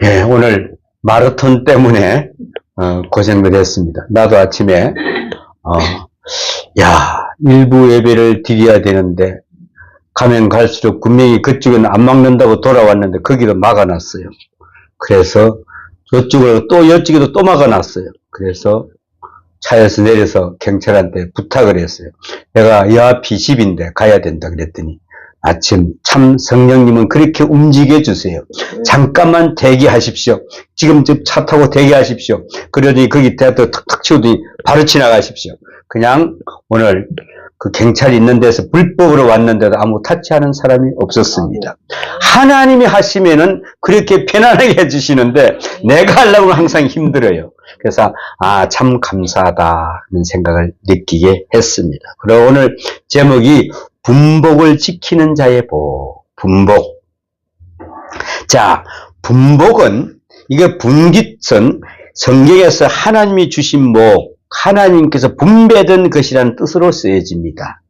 예, 오늘 마라톤 때문에 고생을 했습니다. 나도 아침에 일부 예배를 드려야 되는데 가면 갈수록 분명히 그쪽은 안 막는다고 돌아왔는데 거기도 막아놨어요. 그래서 이쪽으로 또 이쪽에도 또 막아놨어요. 그래서 차에서 내려서 경찰한테 부탁을 했어요. 내가 이 앞이 집인데 가야 된다 그랬더니 아침 참 성령님은 그렇게 움직여 주세요. 잠깐만 대기하십시오. 지금 차 타고 대기하십시오. 그러더니 거기 대도 탁탁 치우더니 바로 지나가십시오. 그냥 오늘 그 경찰이 있는 데서 불법으로 왔는데도 아무 타치하는 사람이 없었습니다. 하나님이 하시면은 그렇게 편안하게 해주시는데 내가 하려고 항상 힘들어요. 그래서 참 감사하다 그런 생각을 느끼게 했습니다. 그리고 오늘 제목이 분복을 지키는 자의 복. 분복. 자, 분복은 이게 분깃은 성경에서 하나님이 주신 복, 하나님께서 분배된 것이라는 뜻으로 쓰여집니다.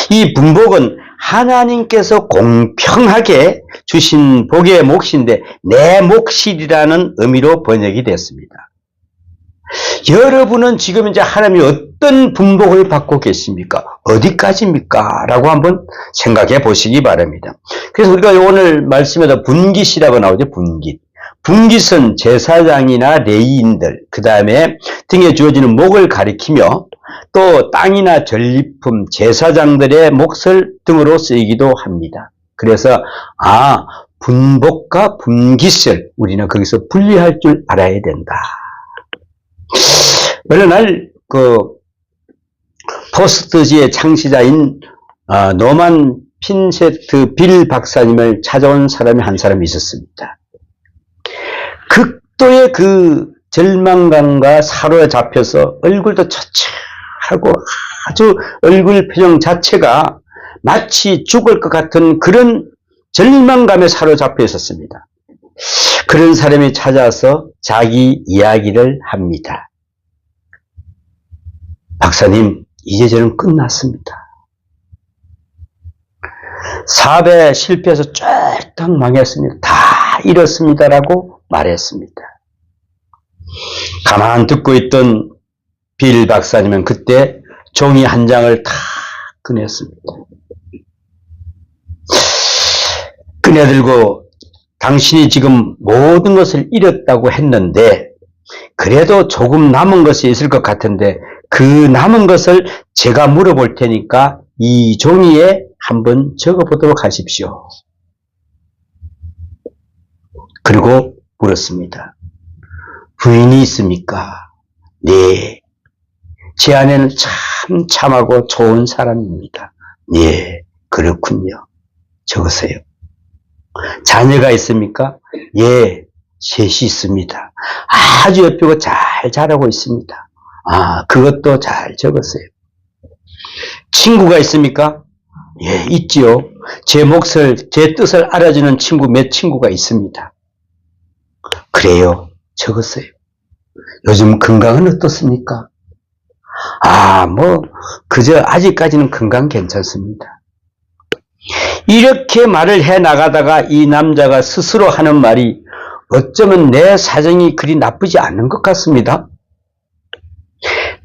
이 분복은 하나님께서 공평하게 주신 복의 몫인데 내 몫이라는 의미로 번역이 됐습니다. 여러분은 지금 이제 하나님이 어떤 분복을 받고 계십니까? 어디까지입니까? 라고 한번 생각해 보시기 바랍니다. 그래서 우리가 오늘 말씀에도 분깃이라고 나오죠. 분깃. 분깃은 제사장이나 레위인들, 그 다음에 등에 주어지는 몫을 가리키며 또 땅이나 전리품, 제사장들의 몫을 등으로 쓰이기도 합니다. 그래서 분복과 분깃을 우리는 거기서 분리할 줄 알아야 된다. 어느 날 포스트지의 창시자인 노만 핀세트 빌 박사님을 찾아온 사람이 한 사람이 있었습니다. 극도의 그 절망감과 사로잡혀서 얼굴도 처참하고 아주 얼굴 표정 자체가 마치 죽을 것 같은 그런 절망감에 사로잡혀 있었습니다. 그런 사람이 찾아와서 자기 이야기를 합니다. 박사님, 이제 저는 끝났습니다. 사업에 실패해서 쫄딱 망했습니다. 다 잃었습니다라고 말했습니다. 가만 듣고 있던 빌 박사님은 그때 종이 한 장을 탁 꺼냈습니다. 꺼내들고 당신이 지금 모든 것을 잃었다고 했는데 그래도 조금 남은 것이 있을 것 같은데 그 남은 것을 제가 물어볼 테니까 이 종이에 한번 적어보도록 하십시오. 그리고 물었습니다. 부인이 있습니까? 네. 제 아내는 참 참하고 좋은 사람입니다. 네, 그렇군요. 적으세요. 자녀가 있습니까? 예, 셋이 있습니다. 아주 예쁘고 잘 자라고 있습니다. 그것도 잘 적었어요. 친구가 있습니까? 예, 있지요. 제 몫을, 제 뜻을 알아주는 친구 몇 친구가 있습니다. 그래요. 적었어요. 요즘 건강은 어떻습니까? 그저 아직까지는 건강 괜찮습니다. 이렇게 말을 해 나가다가 이 남자가 스스로 하는 말이 어쩌면 내 사정이 그리 나쁘지 않은 것 같습니다.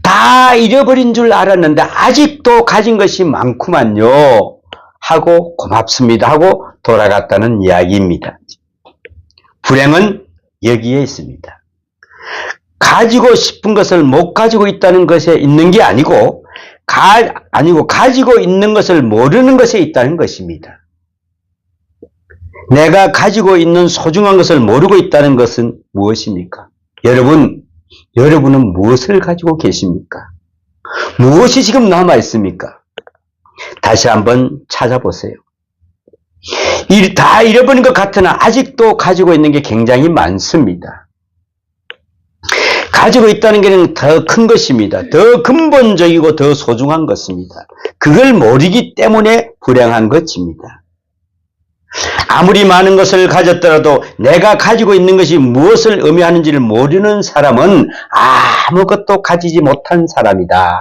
다 잃어버린 줄 알았는데 아직도 가진 것이 많구만요. 하고 고맙습니다 하고 돌아갔다는 이야기입니다. 불행은 여기에 있습니다. 가지고 싶은 것을 못 가지고 있다는 것에 있는 게 아니고 가지고 있는 것을 모르는 것에 있다는 것입니다. 내가 가지고 있는 소중한 것을 모르고 있다는 것은 무엇입니까? 여러분은 무엇을 가지고 계십니까? 무엇이 지금 남아 있습니까? 다시 한번 찾아보세요. 다 잃어버린 것 같으나 아직도 가지고 있는 게 굉장히 많습니다. 가지고 있다는 게 더 큰 것입니다. 더 근본적이고 더 소중한 것입니다. 그걸 모르기 때문에 불행한 것입니다. 아무리 많은 것을 가졌더라도 내가 가지고 있는 것이 무엇을 의미하는지를 모르는 사람은 아무것도 가지지 못한 사람이다.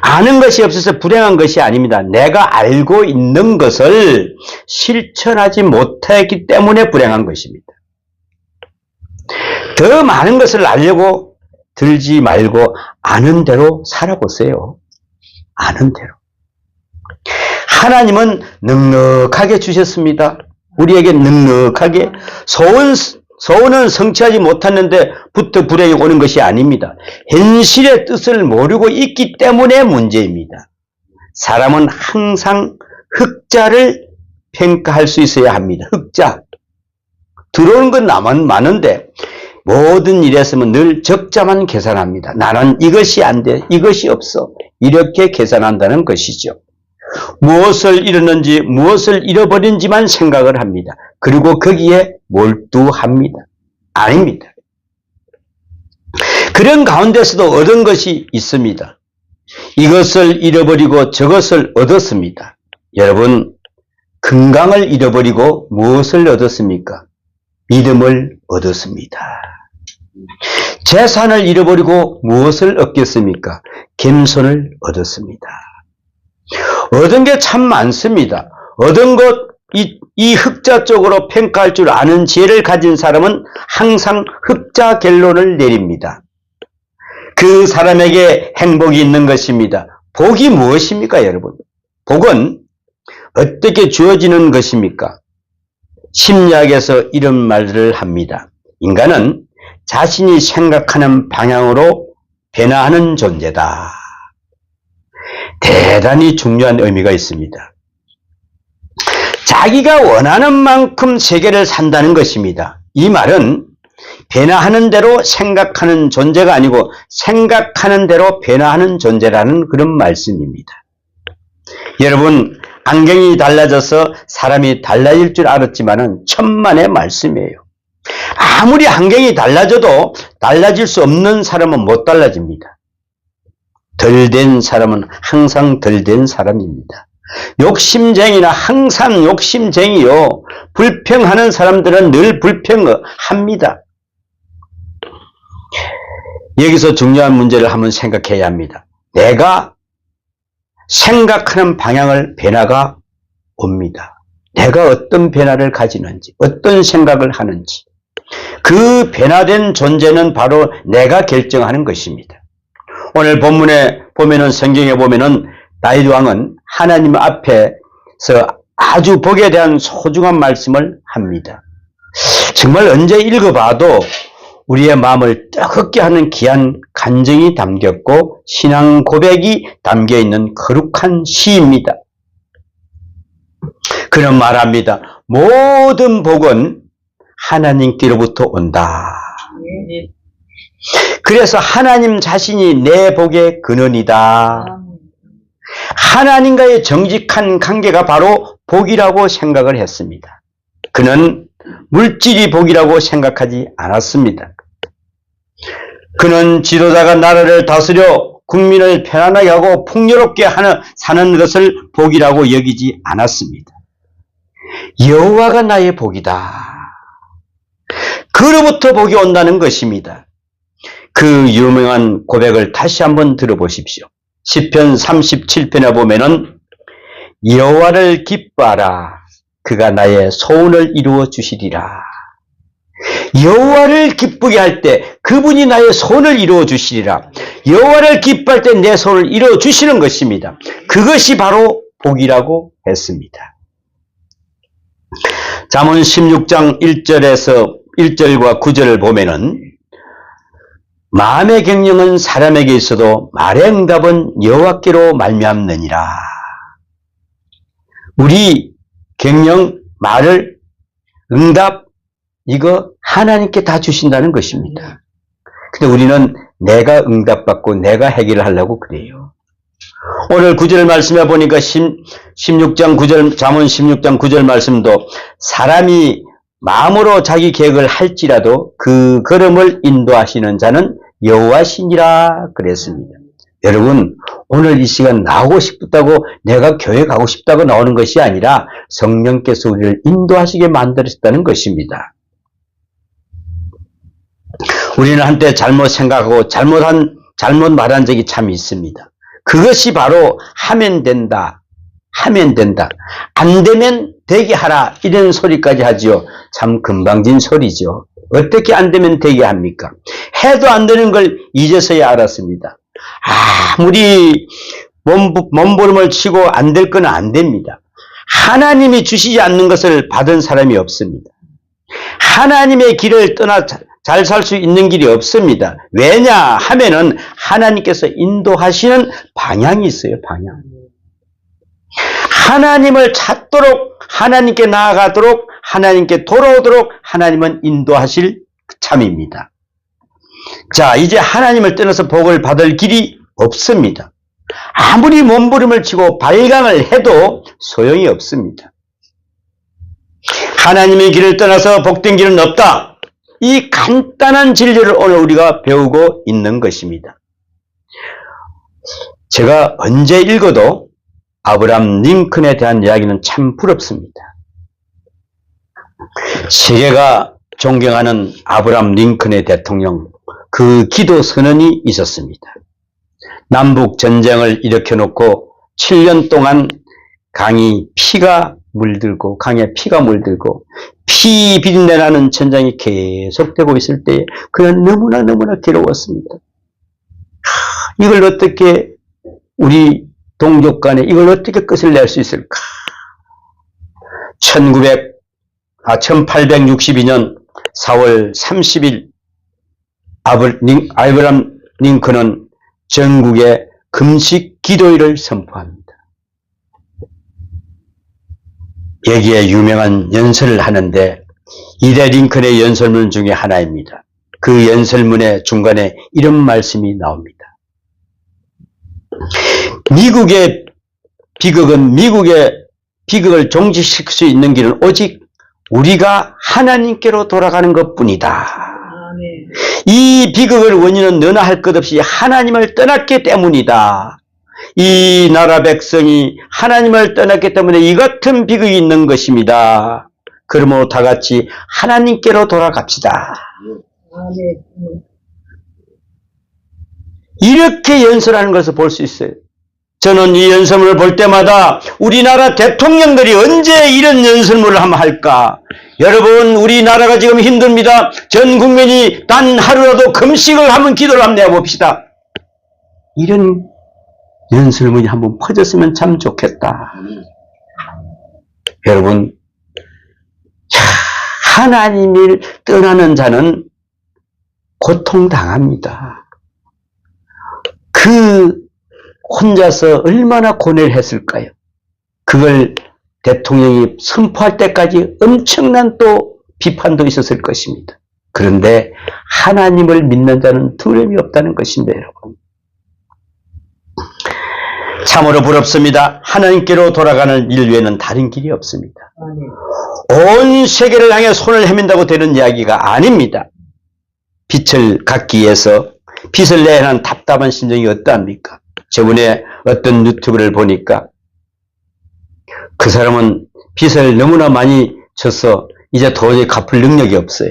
아는 것이 없어서 불행한 것이 아닙니다. 내가 알고 있는 것을 실천하지 못했기 때문에 불행한 것입니다. 더 많은 것을 알려고 들지 말고 아는 대로 살아보세요. 아는 대로. 하나님은 넉넉하게 주셨습니다. 우리에게 넉넉하게. 소원은 성취하지 못했는데 부터 불행이 오는 것이 아닙니다. 현실의 뜻을 모르고 있기 때문에 문제입니다. 사람은 항상 흑자를 평가할 수 있어야 합니다. 흑자. 들어오는 건 나만 많은데 모든 일에서는 늘 적자만 계산합니다. 나는 이것이 안 돼, 이것이 없어. 이렇게 계산한다는 것이죠. 무엇을 잃었는지, 무엇을 잃어버린지만 생각을 합니다. 그리고 거기에 몰두합니다. 아닙니다. 그런 가운데서도 얻은 것이 있습니다. 이것을 잃어버리고 저것을 얻었습니다. 여러분, 건강을 잃어버리고 무엇을 얻었습니까? 믿음을 얻었습니다. 재산을 잃어버리고 무엇을 얻겠습니까? 겸손을 얻었습니다. 얻은 게 참 많습니다. 얻은 것, 이 흑자 쪽으로 평가할 줄 아는 지혜를 가진 사람은 항상 흑자 결론을 내립니다. 그 사람에게 행복이 있는 것입니다. 복이 무엇입니까, 여러분? 복은 어떻게 주어지는 것입니까? 심리학에서 이런 말을 합니다. 인간은 자신이 생각하는 방향으로 변화하는 존재다. 대단히 중요한 의미가 있습니다. 자기가 원하는 만큼 세계를 산다는 것입니다. 이 말은 변화하는 대로 생각하는 존재가 아니고 생각하는 대로 변화하는 존재라는 그런 말씀입니다. 여러분, 안경이 달라져서 사람이 달라질 줄 알았지만은 천만의 말씀이에요. 아무리 안경이 달라져도 달라질 수 없는 사람은 못 달라집니다. 덜 된 사람은 항상 덜 된 사람입니다. 욕심쟁이나 항상 욕심쟁이요. 불평하는 사람들은 늘 불평합니다. 여기서 중요한 문제를 한번 생각해야 합니다. 내가 생각하는 방향을 변화가 옵니다. 내가 어떤 변화를 가지는지, 어떤 생각을 하는지. 그 변화된 존재는 바로 내가 결정하는 것입니다. 오늘 본문에 보면은, 성경에 보면은 다윗 왕은 하나님 앞에서 아주 복에 대한 소중한 말씀을 합니다. 정말 언제 읽어봐도 우리의 마음을 뜨겁게 하는 귀한 간증이 담겼고 신앙 고백이 담겨있는 거룩한 시입니다. 그는 말합니다. 모든 복은 하나님께로부터 온다. 그래서 하나님 자신이 내 복의 근원이다. 하나님과의 정직한 관계가 바로 복이라고 생각을 했습니다. 그는 물질이 복이라고 생각하지 않았습니다. 그는 지도자가 나라를 다스려 국민을 편안하게 하고 풍요롭게 사는 것을 복이라고 여기지 않았습니다. 여호와가 나의 복이다. 그로부터 복이 온다는 것입니다. 그 유명한 고백을 다시 한번 들어보십시오. 시편 37편에 보면은 여호와를 기뻐하라. 그가 나의 소원을 이루어 주시리라. 여호와를 기쁘게 할 때 그분이 나의 소원을 이루어 주시리라. 여호와를 기뻐할 때 내 소원을 이루어 주시는 것입니다. 그것이 바로 복이라고 했습니다. 잠언 16장 1절과 9절을 보면은 마음의 경영은 사람에게 있어도 말의 응답은 여호와께로 말미암느니라. 우리 경영, 말을, 응답, 이거 하나님께 다 주신다는 것입니다. 근데 우리는 내가 응답받고 내가 해결을 하려고 그래요. 오늘 9절 말씀에 보니까 16장 9절, 잠언 16장 9절 말씀도 사람이 마음으로 자기 계획을 할지라도 그 걸음을 인도하시는 자는 여호와시니라 그랬습니다. 여러분, 오늘 이 시간 나오고 싶다고 내가 교회 가고 싶다고 나오는 것이 아니라 성령께서 우리를 인도하시게 만들었다는 것입니다. 우리는 한때 잘못 생각하고 잘못 말한 적이 참 있습니다. 그것이 바로 하면 된다. 하면 된다. 안 되면 되게 하라. 이런 소리까지 하지요. 참 금방진 소리죠. 어떻게 안 되면 되게 합니까? 해도 안 되는 걸 이제서야 알았습니다. 아무리 몸부림을 치고 안 될 건 안 됩니다. 하나님이 주시지 않는 것을 받은 사람이 없습니다. 하나님의 길을 떠나 잘 살 수 있는 길이 없습니다. 왜냐 하면은 하나님께서 인도하시는 방향이 있어요. 방향. 하나님을 찾도록, 하나님께 나아가도록, 하나님께 돌아오도록 하나님은 인도하실 참입니다. 자, 이제 하나님을 떠나서 복을 받을 길이 없습니다. 아무리 몸부림을 치고 발광을 해도 소용이 없습니다. 하나님의 길을 떠나서 복된 길은 없다. 이 간단한 진리를 오늘 우리가 배우고 있는 것입니다. 제가 언제 읽어도 아브라함 링컨에 대한 이야기는 참 부럽습니다. 세계가 존경하는 아브라함 링컨의 대통령, 그 기도 선언이 있었습니다. 남북 전쟁을 일으켜놓고 7년 동안 강에 피가 물들고 피 비린내나는 전쟁이 계속되고 있을 때 그는 너무나 괴로웠습니다. 이걸 어떻게 우리 동족 간에 이걸 어떻게 끝을 낼 수 있을까? 1862년 4월 30일 아브라함 링컨은 전국에 금식 기도일을 선포합니다. 여기에 유명한 연설을 하는데 이대 링컨의 연설문 중에 하나입니다. 그 연설문의 중간에 이런 말씀이 나옵니다. 미국의 비극은 미국의 비극을 종식시킬 수 있는 길은 오직 우리가 하나님께로 돌아가는 것뿐이다. 이 비극을 원인은 너나 할 것 없이 하나님을 떠났기 때문이다. 이 나라 백성이 하나님을 떠났기 때문에 이 같은 비극이 있는 것입니다. 그러므로 다 같이 하나님께로 돌아갑시다. 이렇게 연설하는 것을 볼 수 있어요. 저는 이 연설문을 볼 때마다 우리나라 대통령들이 언제 이런 연설문을 한번 할까? 여러분, 우리나라가 지금 힘듭니다. 전 국민이 단 하루라도 금식을 하면 기도를 한번 내봅시다. 이런 연설문이 한번 퍼졌으면 참 좋겠다. 여러분, 하나님을 떠나는 자는 고통당합니다. 그 혼자서 얼마나 고뇌를 했을까요? 그걸 대통령이 선포할 때까지 엄청난 또 비판도 있었을 것입니다. 그런데 하나님을 믿는 자는 두려움이 없다는 것입니다, 여러분. 참으로 부럽습니다. 하나님께로 돌아가는 일 외에는 다른 길이 없습니다. 온 세계를 향해 손을 헤맨다고 되는 이야기가 아닙니다. 빛을 갖기 위해서 빛을 내야 하는 답답한 심정이 어떠합니까? 저번에 어떤 유튜브를 보니까 그 사람은 빚을 너무나 많이 져서 이제 도저히 갚을 능력이 없어요.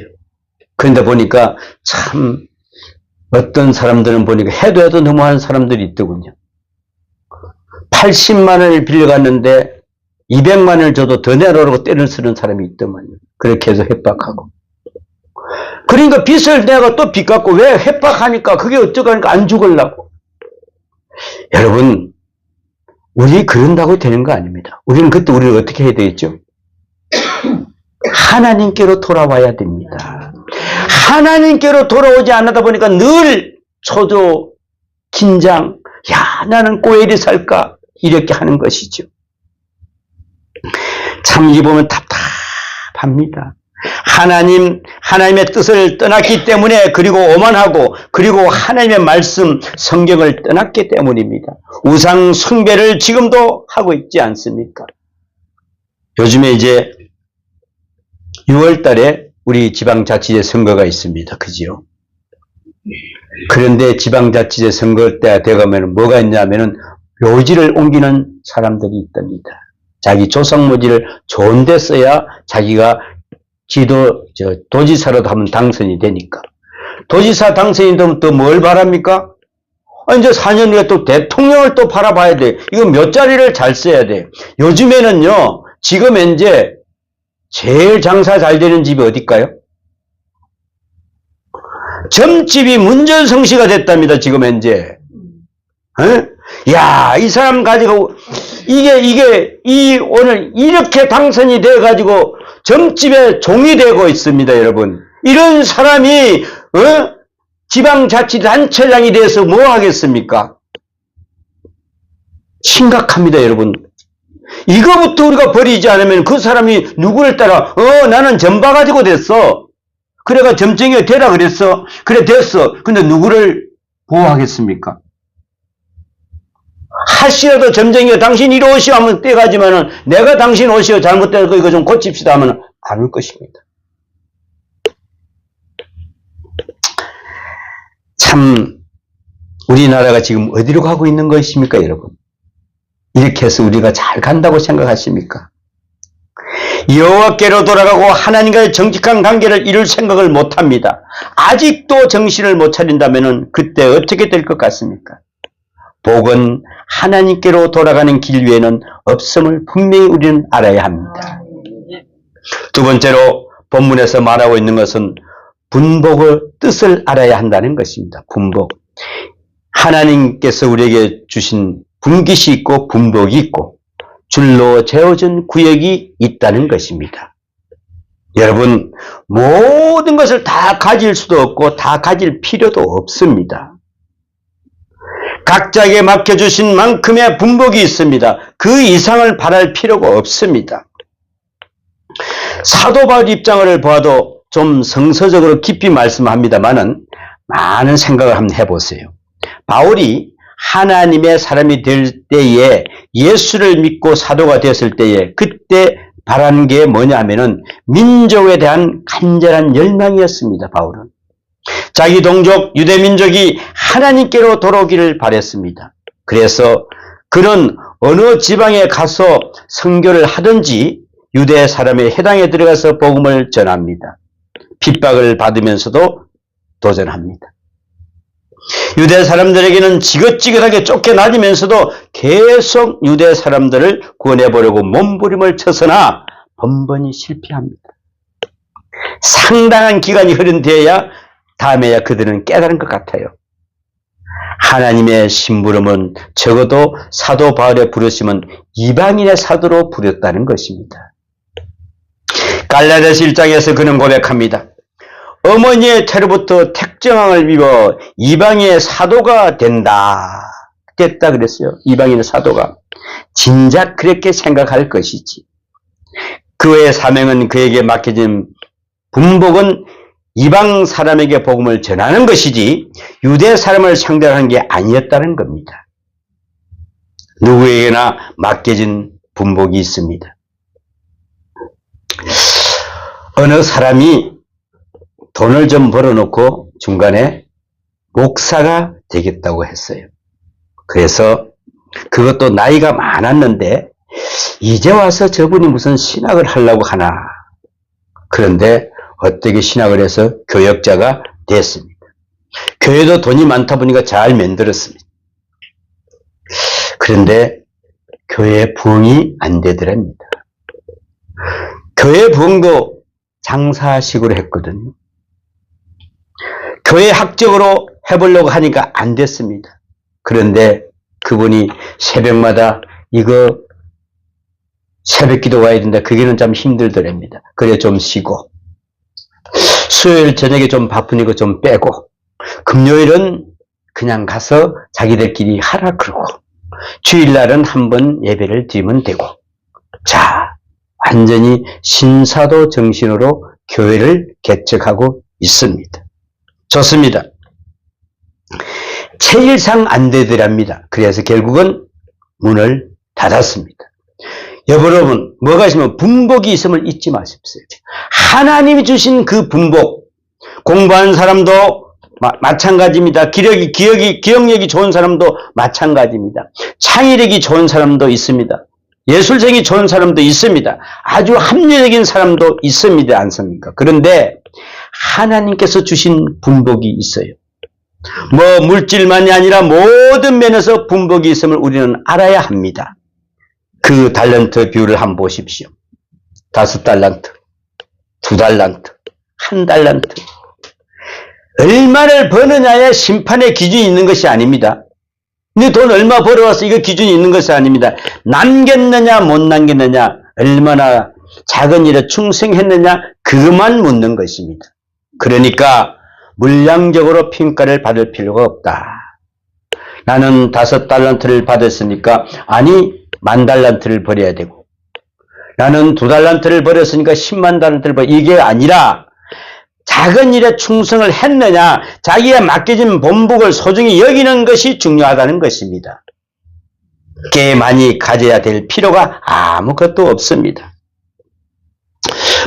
그런데 보니까 참 어떤 사람들은 보니까 해도 너무하는 사람들이 있더군요. 80만 원을 빌려갔는데 200만 원을 줘도 더 내놓으라고 때를 쓰는 사람이 있더만요. 그렇게 해서 협박하고. 그러니까 빚을 내가 또 빚 갚고 왜 협박하니까 그게 어쩌니까 안 죽으려고. 여러분, 우리 그런다고 되는 거 아닙니다. 우리는 그때 우리를 어떻게 해야 되겠죠? 하나님께로 돌아와야 됩니다. 하나님께로 돌아오지 않다 보니까 늘 초조, 긴장, 야, 나는 꼬일이 살까? 이렇게 하는 것이죠. 참, 이 보면 답답합니다. 하나님의 뜻을 떠났기 때문에, 그리고 오만하고, 그리고 하나님의 말씀, 성경을 떠났기 때문입니다. 우상 숭배를 지금도 하고 있지 않습니까? 요즘에 이제 6월 달에 우리 지방자치제 선거가 있습니다. 그지요? 그런데 지방자치제 선거 때 되가면 뭐가 있냐면은 묘지를 옮기는 사람들이 있답니다. 자기 조상묘지를 좋은 데 써야 자기가 도지사라도 하면 당선이 되니까. 도지사 당선이 되면 또 뭘 바랍니까? 이제 4년 후에 또 대통령을 또 바라봐야 돼. 이거 몇 자리를 잘 써야 돼. 요즘에는요, 지금 현재 제일 장사 잘 되는 집이 어딜까요? 점집이 문전성시가 됐답니다, 지금 현재. 야, 이 사람 가지고, 오늘 이렇게 당선이 돼가지고 점집에 종이 되고 있습니다, 여러분. 이런 사람이, 지방자치단체장이 돼서 뭐 하겠습니까? 심각합니다, 여러분. 이거부터 우리가 버리지 않으면 그 사람이 누구를 따라, 나는 점 봐가지고 됐어. 그래가 점쟁이가 되라 그랬어. 그래, 됐어. 근데 누구를 보호하겠습니까? 하시라도 점쟁이가 당신 이리 오시오 하면 떼가지만은 내가 당신 오시오 잘못된 거 이거 좀 고칩시다 하면 안 올 것입니다. 참, 우리나라가 지금 어디로 가고 있는 것입니까, 여러분? 이렇게 해서 우리가 잘 간다고 생각하십니까? 여호와께로 돌아가고 하나님과의 정직한 관계를 이룰 생각을 못합니다. 아직도 정신을 못 차린다면 그때 어떻게 될 것 같습니까? 복은 하나님께로 돌아가는 길 외에는 없음을 분명히 우리는 알아야 합니다. 두 번째로 본문에서 말하고 있는 것은 분복의 뜻을 알아야 한다는 것입니다. 분복. 하나님께서 우리에게 주신 분깃이 있고 분복이 있고 줄로 재어진 구역이 있다는 것입니다. 여러분, 모든 것을 다 가질 수도 없고 다 가질 필요도 없습니다. 각자에게 맡겨주신 만큼의 분복이 있습니다. 그 이상을 바랄 필요가 없습니다. 사도 바울 입장을 보아도 좀 성서적으로 깊이 말씀합니다만은 많은 생각을 한번 해보세요. 바울이 하나님의 사람이 될 때에 예수를 믿고 사도가 됐을 때에 그때 바라는 게 뭐냐 하면은 민족에 대한 간절한 열망이었습니다. 바울은. 자기 동족 유대민족이 하나님께로 돌아오기를 바랬습니다. 그래서 그는 어느 지방에 가서 선교를 하든지 유대 사람의 회당에 들어가서 복음을 전합니다. 핍박을 받으면서도 도전합니다. 유대 사람들에게는 지긋지긋하게 쫓겨나지면서도 계속 유대 사람들을 구원해보려고 몸부림을 쳐서나 번번이 실패합니다. 상당한 기간이 흐른 뒤에야 다음에야 그들은 깨달은 것 같아요. 하나님의 심부름은 적어도 사도 바울의 부르심은 이방인의 사도로 부렸다는 것입니다. 갈라디아서 1장에서 그는 고백합니다. 어머니의 태로부터 택정왕을 입어 이방인의 사도가 됐다 그랬어요. 이방인의 사도가. 진작 그렇게 생각할 것이지. 그의 사명은 그에게 맡겨진 분복은 이방 사람에게 복음을 전하는 것이지 유대 사람을 상대하는 게 아니었다는 겁니다. 누구에게나 맡겨진 분복이 있습니다. 어느 사람이 돈을 좀 벌어놓고 중간에 목사가 되겠다고 했어요. 그래서 그것도 나이가 많았는데 이제 와서 저분이 무슨 신학을 하려고 하나. 그런데 어떻게 신학을 해서 교역자가 됐습니다. 교회도 돈이 많다 보니까 잘 만들었습니다. 그런데 교회 부흥이 안 되더랍니다. 교회 부흥도 장사식으로 했거든요. 교회 학적으로 해보려고 하니까 안 됐습니다. 그런데 그분이 새벽마다 이거 새벽 기도 와야 된다. 그게는 좀 힘들더랍니다. 그래 좀 쉬고 수요일 저녁에 좀 바쁘니까 좀 빼고 금요일은 그냥 가서 자기들끼리 하라 그러고 주일날은 한번 예배를 드리면 되고 자 완전히 신사도 정신으로 교회를 개척하고 있습니다. 좋습니다. 체질상 안 되더랍니다. 그래서 결국은 문을 닫았습니다. 여러분, 뭐가 있으면 분복이 있음을 잊지 마십시오. 하나님이 주신 그 분복, 공부하는 사람도 마찬가지입니다. 기억력이 좋은 사람도 마찬가지입니다. 창의력이 좋은 사람도 있습니다. 예술성이 좋은 사람도 있습니다. 아주 합리적인 사람도 있습니다. 않습니까? 그런데 하나님께서 주신 분복이 있어요. 뭐 물질만이 아니라 모든 면에서 분복이 있음을 우리는 알아야 합니다. 그 달란트 비율을 한번 보십시오. 5달란트, 2달란트, 1달란트. 얼마를 버느냐에 심판의 기준이 있는 것이 아닙니다. 네 돈 얼마 벌어와서 이거 기준이 있는 것이 아닙니다. 남겼느냐 못 남겼느냐, 얼마나 작은 일에 충성했느냐, 그것만 묻는 것입니다. 그러니까 물량적으로 평가를 받을 필요가 없다. 나는 5달란트를 받았으니까 아니 10,000달란트를 벌어야 되고, 나는 2달란트를 벌었으니까 10만 달란트를 벌어야, 이게 아니라 작은 일에 충성을 했느냐, 자기가 맡겨진 본복을 소중히 여기는 것이 중요하다는 것입니다. 꽤 많이 가져야 될 필요가 아무것도 없습니다.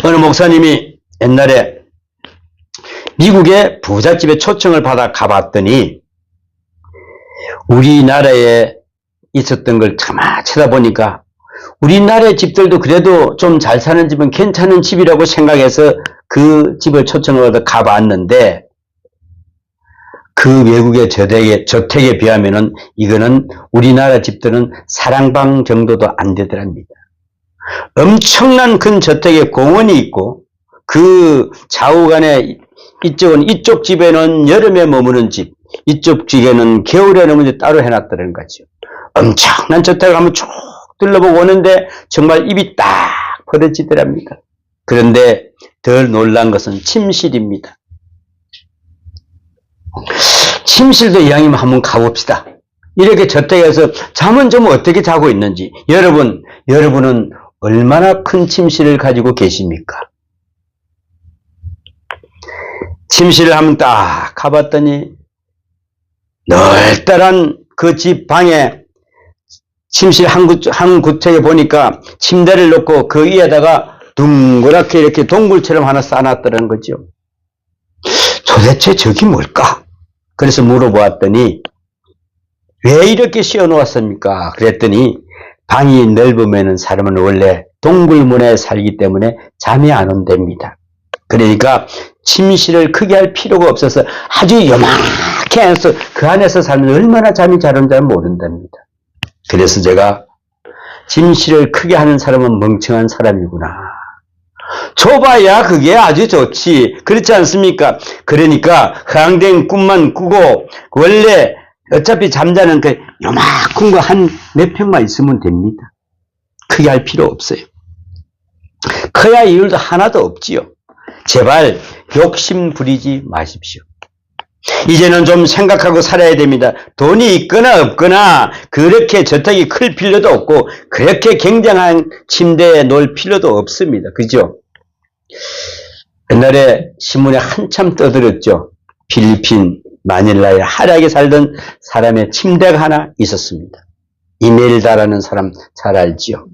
어느 목사님이 옛날에 미국의 부잣집에 초청을 받아 가봤더니 우리나라에 있었던 걸 가만히 쳐다보니까 우리나라의 집들도 그래도 좀 잘 사는 집은 괜찮은 집이라고 생각해서 그 집을 초청을 받아 가봤는데, 그 외국의 저택에 비하면은 이거는 우리나라 집들은 사랑방 정도도 안 되더랍니다. 엄청난 큰 저택에 공원이 있고, 그 좌우간에 이쪽은 이쪽 집에는 여름에 머무는 집, 이쪽 집에는 겨울에 머무는 집 따로 해놨다는 거죠. 엄청난 저택을 한번 쭉 둘러보고 오는데 정말 입이 딱 벌어지더랍니다. 그런데 덜 놀란 것은 침실입니다. 침실도 이왕이면 한번 가봅시다. 이렇게 저택에서 잠은 좀 어떻게 자고 있는지. 여러분은 얼마나 큰 침실을 가지고 계십니까? 침실을 한번 딱 가봤더니 널따란 그 집 방에 침실 한 구석에 보니까 침대를 놓고 그 위에다가 둥그랗게 이렇게 동굴처럼 하나 쌓아놨다는 거죠. 도대체 저기 뭘까? 그래서 물어보았더니 왜 이렇게 씌워놓았습니까? 그랬더니 방이 넓으면 사람은 원래 동굴문에 살기 때문에 잠이 안 온답니다. 그러니까 침실을 크게 할 필요가 없어서 아주 요만하게 해서 그 안에서 살면 얼마나 잠이 잘 온지 모른답니다. 그래서 제가 침실을 크게 하는 사람은 멍청한 사람이구나. 좁아야 그게 아주 좋지. 그렇지 않습니까? 그러니까 허황된 꿈만 꾸고 원래 어차피 잠자는 그 요만큼 거 한 몇 평만 있으면 됩니다. 크게 할 필요 없어요. 커야 이유도 하나도 없지요. 제발 욕심 부리지 마십시오. 이제는 좀 생각하고 살아야 됩니다. 돈이 있거나 없거나 그렇게 저택이 클 필요도 없고 그렇게 굉장한 침대에 놓을 필요도 없습니다. 그죠? 옛날에 신문에 한참 떠들었죠. 필리핀 마닐라에 하락에 살던 사람의 침대가 하나 있었습니다. 이멜다라는 사람 잘 알지요.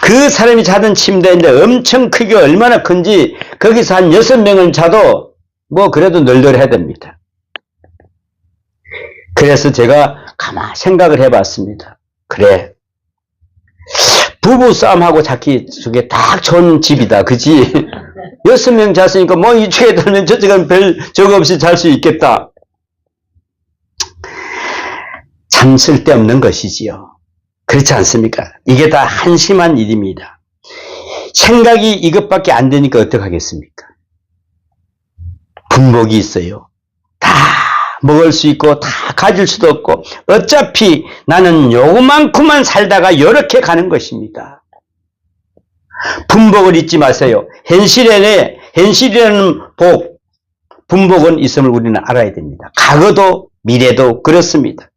그 사람이 자던 침대인데 엄청 크기가 얼마나 큰지 거기서 한 6명을 자도 뭐 그래도 널널해야 됩니다. 그래서 제가 가만히 생각을 해봤습니다. 그래, 부부싸움하고 자기 저게 딱 좋은 집이다. 그지? 6명 잤으니까 뭐 이쪽에 들면 저쪽은 별 적 없이 잘 수 있겠다. 참 쓸데없는 것이지요. 그렇지 않습니까? 이게 다 한심한 일입니다. 생각이 이것밖에 안 되니까 어떡하겠습니까? 분복이 있어요. 다 먹을 수 있고 다 가질 수도 없고 어차피 나는 요만큼만 살다가 이렇게 가는 것입니다. 분복을 잊지 마세요. 현실이라는 분복은 있음을 우리는 알아야 됩니다. 과거도 미래도 그렇습니다.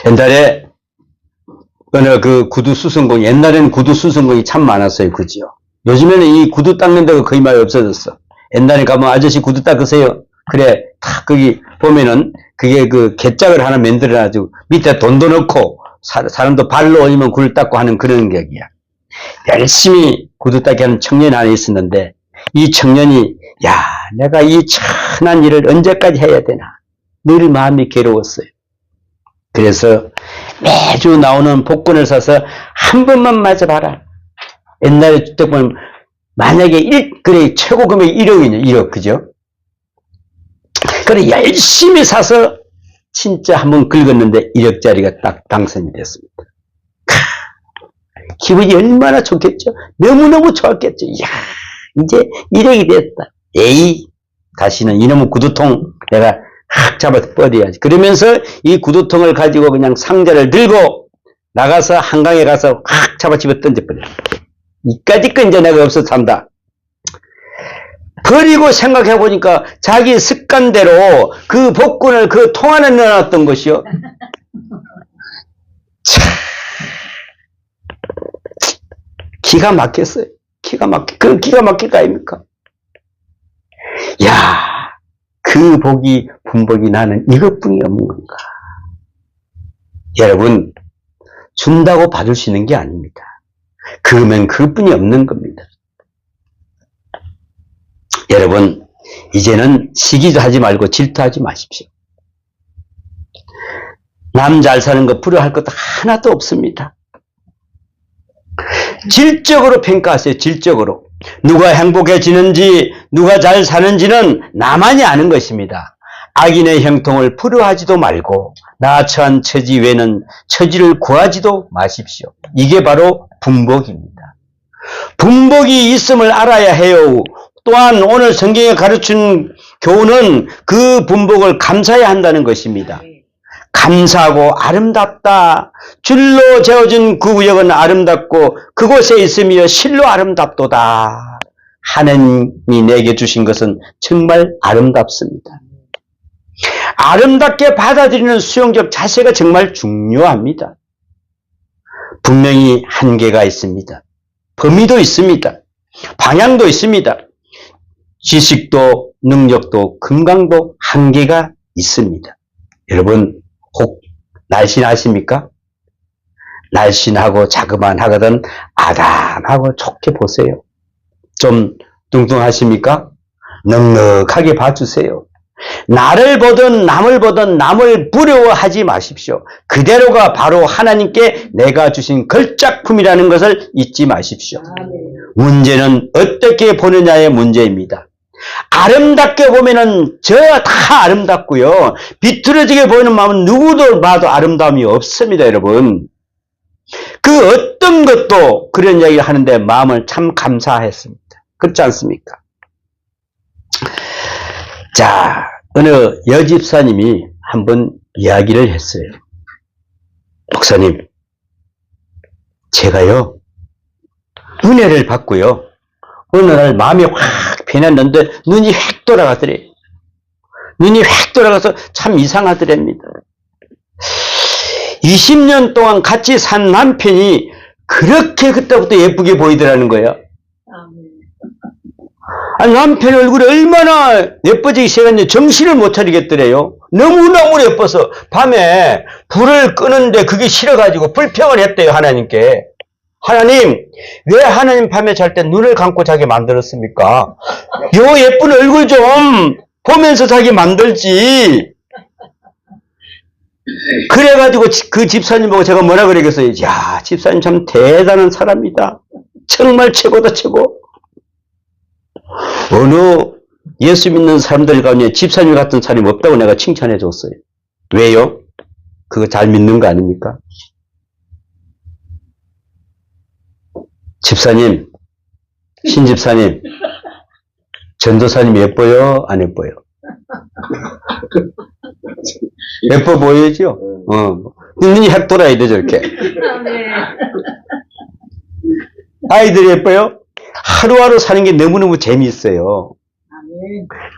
옛날에 어느 그 구두 수선공, 옛날에는 구두 수선공이 참 많았어요. 그지요? 요즘에는 이 구두 닦는 데가 거의 많이 없어졌어. 옛날에 가면 아저씨 구두 닦으세요. 그래, 탁 거기 보면은 그게 그 개짝을 하나 만들어가지고 밑에 돈도 넣고 사람도 발로 올리면 굴 닦고 하는 그런 격이야. 열심히 구두 닦기 하는 청년이 하나 있었는데 이 청년이 야, 내가 이 천한 일을 언제까지 해야 되나 늘 마음이 괴로웠어요. 그래서 매주 나오는 복권을 사서 한 번만 맞아봐라. 옛날에 딱 보면 만약에 그래 최고 금액이 1억이냐, 1억, 그죠? 그래 열심히 사서 진짜 한번 긁었는데 1억짜리가 딱 당선이 됐습니다. 기분이 얼마나 좋겠죠? 너무너무 좋았겠죠? 이야, 이제 1억이 됐다. 에이, 다시는 이놈의 구두통 내가 확 잡아서 버려야지. 그러면서 이 구두통을 가지고 그냥 상자를 들고 나가서 한강에 가서 확 잡아 집어 던져버려. 이까짓 건 이제 내가 없어서 산다. 버리고 생각해보니까 자기 습관대로 그 복권을 그 통 안에 넣어놨던 것이요. 참, 기가 막혔어요. 기가 막혀. 그 기가 막힐 거 아닙니까? 야, 그 복이, 분복이 나는 이것뿐이 없는 건가? 여러분, 준다고 받을 수 있는 게 아닙니다. 그러면 그것뿐이 없는 겁니다. 여러분, 이제는 시기도 하지 말고 질투하지 마십시오. 남 잘 사는 거 부러워할 것도 하나도 없습니다. 질적으로 평가하세요. 질적으로. 누가 행복해지는지 누가 잘 사는지는 나만이 아는 것입니다. 악인의 형통을 부러워하지도 말고 나 처한 처지 외에는 처지를 구하지도 마십시오. 이게 바로 분복입니다. 분복이 있음을 알아야 해요. 또한 오늘 성경에 가르친 교훈은 그 분복을 감사해야 한다는 것입니다. 감사하고 아름답다. 줄로 재어진 그 구역은 아름답고 그곳에 있으며 실로 아름답도다. 하나님이 내게 주신 것은 정말 아름답습니다. 아름답게 받아들이는 수용적 자세가 정말 중요합니다. 분명히 한계가 있습니다. 범위도 있습니다. 방향도 있습니다. 지식도 능력도 건강도 한계가 있습니다. 여러분 혹 날씬하십니까? 날씬하고 자그만하거든 아담하고 좋게 보세요. 좀 뚱뚱하십니까? 넉넉하게 봐주세요. 나를 보든 남을 부러워하지 마십시오. 그대로가 바로 하나님께 내가 주신 걸작품이라는 것을 잊지 마십시오. 문제는 어떻게 보느냐의 문제입니다. 아름답게 보면은 저 다 아름답고요. 비뚤어지게 보이는 마음은 누구도 봐도 아름다움이 없습니다, 여러분. 그 어떤 것도 그런 이야기를 하는데 마음을 참 감사했습니다. 그렇지 않습니까? 자, 어느 여집사님이 한번 이야기를 했어요. 목사님, 제가요, 은혜를 받고요. 어느 날 마음이 확 변했는데 눈이 휙 돌아가더래요. 눈이 휙 돌아가서 참 이상하더랍니다. 20년 동안 같이 산 남편이 그렇게 그때부터 예쁘게 보이더라는 거예요. 아니, 남편 얼굴이 얼마나 예뻐지기 시작했는지 정신을 못 차리겠더래요. 너무너무 예뻐서 밤에 불을 끄는데 그게 싫어가지고 불평을 했대요, 하나님께. 하나님, 왜 하나님 밤에 잘 때 눈을 감고 자게 만들었습니까? 요 예쁜 얼굴 좀 보면서 자게 만들지. 그래가지고 그 집사님 보고 제가 뭐라 그러겠어요? 야, 집사님 참 대단한 사람이다. 정말 최고다, 최고. 어느 예수 믿는 사람들 가운데 집사님 같은 사람이 없다고 내가 칭찬해 줬어요. 왜요? 그거 잘 믿는 거 아닙니까? 집사님, 신집사님, 전도사님 예뻐요? 안 예뻐요? 예뻐 보이죠? 눈이 확 돌아야 돼, 저렇게. 아이들이 예뻐요? 하루하루 사는 게 너무너무 재미있어요.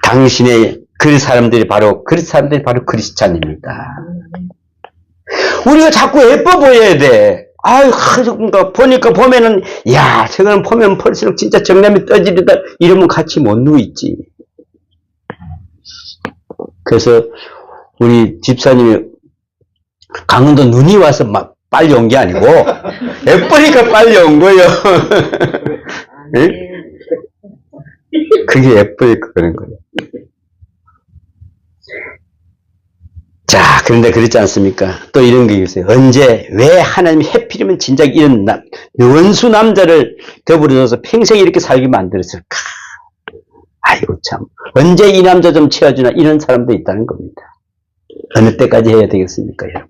당신의 그 사람들이 바로 크리스찬입니다. 우리가 자꾸 예뻐 보여야 돼. 아유, 그러니까 보면은, 야, 저거는 보면 볼수록 진짜 정남이 떠지르다. 이러면 같이 못 누워있지. 그래서 우리 집사님이 강원도 눈이 와서 막 빨리 온 게 아니고, 예쁘니까 빨리 온 거예요. 네? 그게 예쁘니까 그런 거예요. 자, 그런데 그렇지 않습니까? 또 이런 게 있어요. 언제, 왜 하나님이 해필이면 진작 이런 원수 남자를 더불어서 평생 이렇게 살게 만들었을까? 아이고 참, 언제 이 남자 좀 채워주나 이런 사람도 있다는 겁니다. 어느 때까지 해야 되겠습니까, 여러분?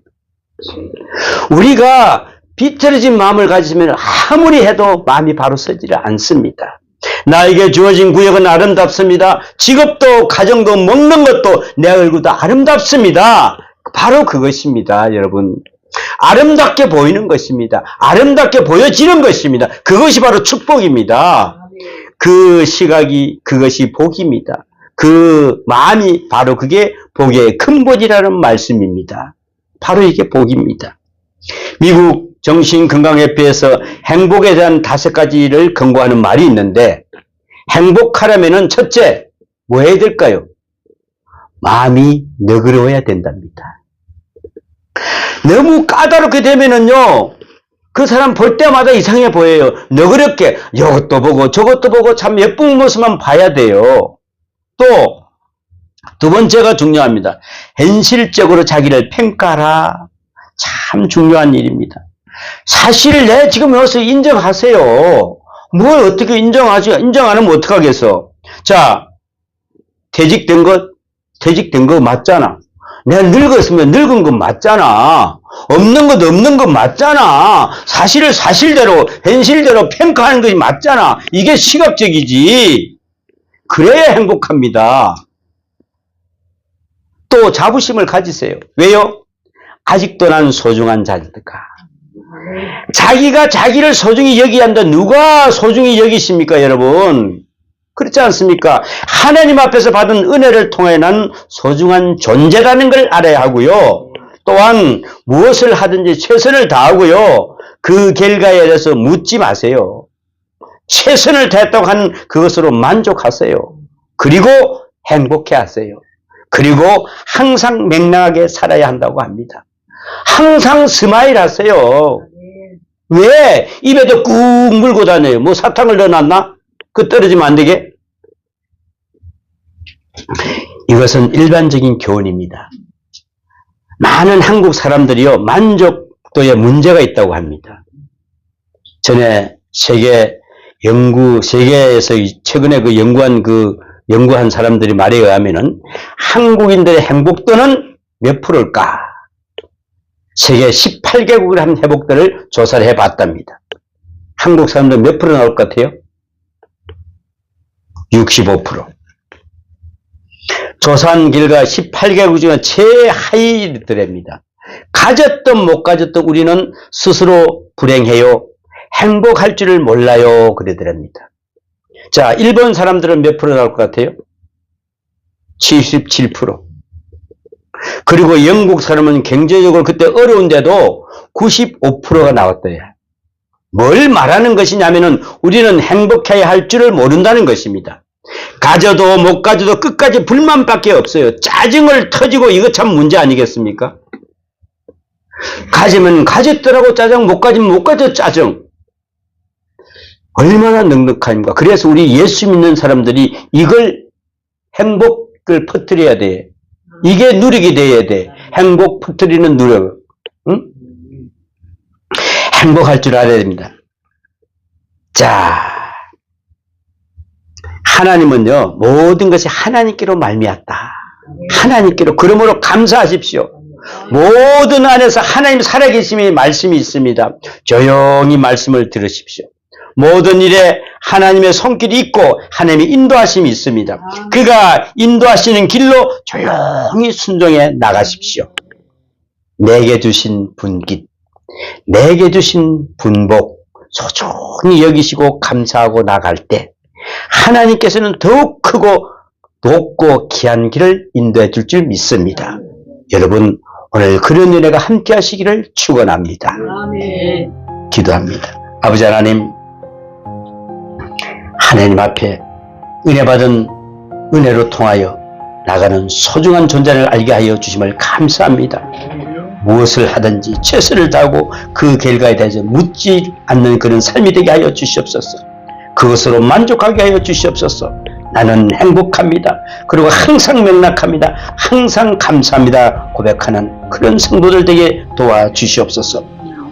우리가 비틀어진 마음을 가지면 아무리 해도 마음이 바로 서지를 않습니다. 나에게 주어진 구역은 아름답습니다. 직업도 가정도 먹는 것도 내 얼굴도 아름답습니다. 바로 그것입니다, 여러분. 아름답게 보이는 것입니다. 아름답게 보여지는 것입니다. 그것이 바로 축복입니다. 그 시각이 그것이 복입니다. 그 마음이 바로 그게 복의 근본이라는 말씀입니다. 바로 이게 복입니다. 미국 정신건강협회에서 행복에 대한 5가지를 권고하는 말이 있는데, 행복하려면은 첫째 뭐 해야 될까요? 마음이 너그러워야 된답니다. 너무 까다롭게 되면은요, 그 사람 볼 때마다 이상해 보여요. 너그럽게 이것도 보고 저것도 보고 참 예쁜 모습만 봐야 돼요. 또 두 번째가 중요합니다. 현실적으로 자기를 평가하라. 참 중요한 일입니다. 사실을 내 지금 여기서 인정하세요. 뭘 어떻게 인정하지? 인정 안 하면 어떡하겠어? 자, 퇴직된 거 맞잖아. 내가 늙었으면 늙은 건 맞잖아. 없는 것 없는 건 맞잖아. 사실을 사실대로 현실대로 평가하는 것이 맞잖아. 이게 시각적이지. 그래야 행복합니다. 또 자부심을 가지세요. 왜요? 아직도 난 소중한 자들까. 자기가 자기를 소중히 여기야 한다. 누가 소중히 여기십니까, 여러분? 그렇지 않습니까? 하나님 앞에서 받은 은혜를 통해 난 소중한 존재라는 걸 알아야 하고요. 또한 무엇을 하든지 최선을 다하고요. 그 결과에 대해서 묻지 마세요. 최선을 다했다고 한 그것으로 만족하세요. 그리고 행복해 하세요. 그리고 항상 맹랑하게 살아야 한다고 합니다. 항상 스마일 하세요. 왜? 입에도 꾹 물고 다녀요. 뭐 사탕을 넣어놨나? 그 떨어지면 안 되게? 이것은 일반적인 교훈입니다. 많은 한국 사람들이요, 만족도에 문제가 있다고 합니다. 전에 세계에서 최근에 연구한 사람들이 말에 의하면은 한국인들의 행복도는 몇 프로일까? 세계 18개국을 한 회복들을 조사를 해봤답니다. 한국 사람들 몇 프로 나올 것 같아요? 65%. 조사한 결과 18개국 중에 최하위더랍니다. 가졌든 못 가졌든 우리는 스스로 불행해요. 행복할 줄을 몰라요. 그러더랍니다. 자, 일본 사람들은 몇 프로 나올 것 같아요? 77%. 그리고 영국 사람은 경제적으로 그때 어려운데도 95%가 나왔대요. 뭘 말하는 것이냐면은 우리는 행복해야 할 줄을 모른다는 것입니다. 가져도 못 가져도 끝까지 불만밖에 없어요. 짜증을 터지고 이거 참 문제 아니겠습니까? 가지면 가졌더라고 짜증, 못 가지면 못 가져 짜증. 얼마나 넉넉합니까? 그래서 우리 예수 믿는 사람들이 이걸 행복을 퍼뜨려야 돼. 이게 누리게 돼야 돼. 행복 퍼뜨리는 노력. 응? 행복할 줄 알아야 됩니다. 자, 하나님은요, 모든 것이 하나님께로 말미암다. 하나님께로. 그러므로 감사하십시오. 모든 안에서 하나님 살아계심의 말씀이 있습니다. 조용히 말씀을 들으십시오. 모든 일에 하나님의 손길이 있고 하나님의 인도하심이 있습니다. 그가 인도하시는 길로 조용히 순종해 나가십시오. 내게 주신 분깃, 내게 주신 분복 소중히 여기시고 감사하고 나갈 때 하나님께서는 더욱 크고 높고 귀한 길을 인도해 줄 줄 믿습니다. 여러분, 오늘 그런 은혜가 함께 하시기를 축원합니다. 기도합니다. 아버지 하나님, 하나님 앞에 은혜 받은 은혜로 통하여 나가는 소중한 존재를 알게 하여 주심을 감사합니다. 무엇을 하든지 최선을 다하고 그 결과에 대해서 묻지 않는 그런 삶이 되게 하여 주시옵소서. 그것으로 만족하게 하여 주시옵소서. 나는 행복합니다. 그리고 항상 명락합니다. 항상 감사합니다. 고백하는 그런 성도들 되게 도와주시옵소서.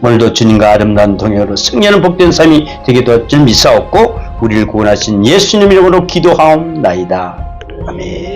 오늘도 주님과 아름다운 동행으로 승리하는 복된 삶이 되게 도와줄 믿사옵고 우리를 구원하신 예수님 이름으로 기도하옵나이다. 아멘.